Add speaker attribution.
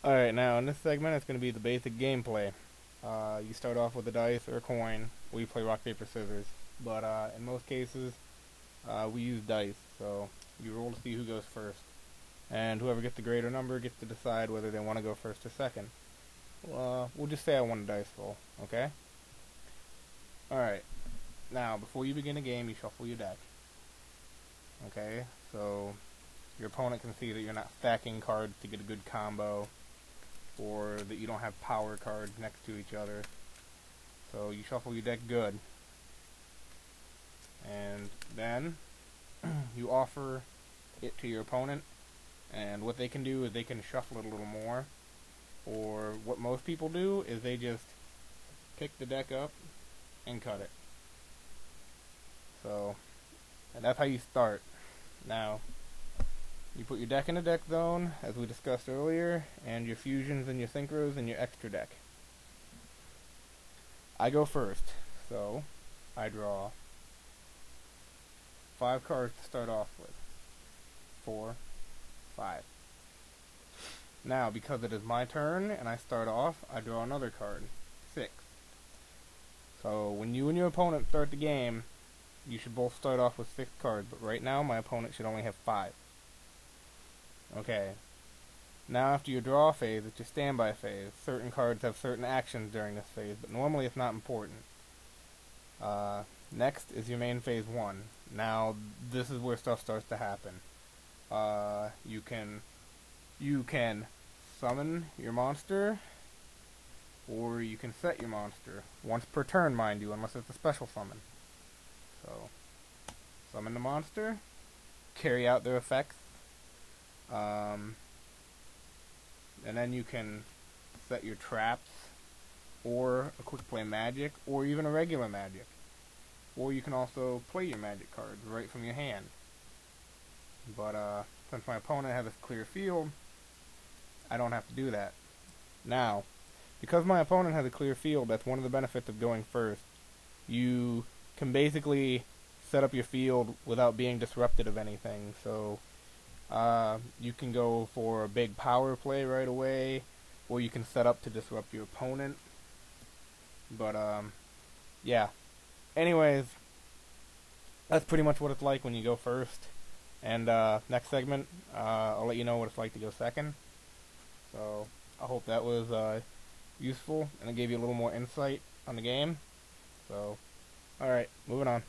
Speaker 1: Alright, now in this segment it's going to be the basic gameplay. You start off with a dice or a coin. We play rock, paper, scissors. But in most cases, we use dice. So you roll to see who goes first. And whoever gets the greater number gets to decide whether they want to go first or second. We'll just say I want a dice roll, okay? Alright, now before you begin a game, you shuffle your deck. Okay, so your opponent can see that you're not stacking cards to get a good combo, or that you don't have power cards next to each other. So you shuffle your deck good. And then you offer it to your opponent, and what they can do is they can shuffle it a little more, or what most people do is they just pick the deck up and cut it. So, and that's how you start. Now, you put your deck in the deck zone, as we discussed earlier, and your fusions and your synchros in your extra deck. I go first, so I draw 5 cards to start off with. 4, 5. Now, because it is my turn and I start off, I draw another card. 6. So, when you and your opponent start the game, you should both start off with 6 cards, but right now my opponent should only have 5. Okay. Now after your draw phase, it's your standby phase. Certain cards have certain actions during this phase, but normally it's not important. Next is your main phase 1. Now, this is where stuff starts to happen. You can summon your monster, or you can set your monster. Once per turn, mind you, unless it's a special summon. So, summon the monster, carry out their effects, and then you can set your traps, or a quick play magic, or even a regular magic. Or you can also play your magic cards right from your hand. But since my opponent has a clear field, I don't have to do that. Now, because my opponent has a clear field, that's one of the benefits of going first. You can basically set up your field without being disrupted of anything. So you can go for a big power play right away, or you can set up to disrupt your opponent. But yeah. Anyways, that's pretty much what it's like when you go first. And next segment, I'll let you know what it's like to go second. So I hope that was useful, and it gave you a little more insight on the game. So, alright, moving on.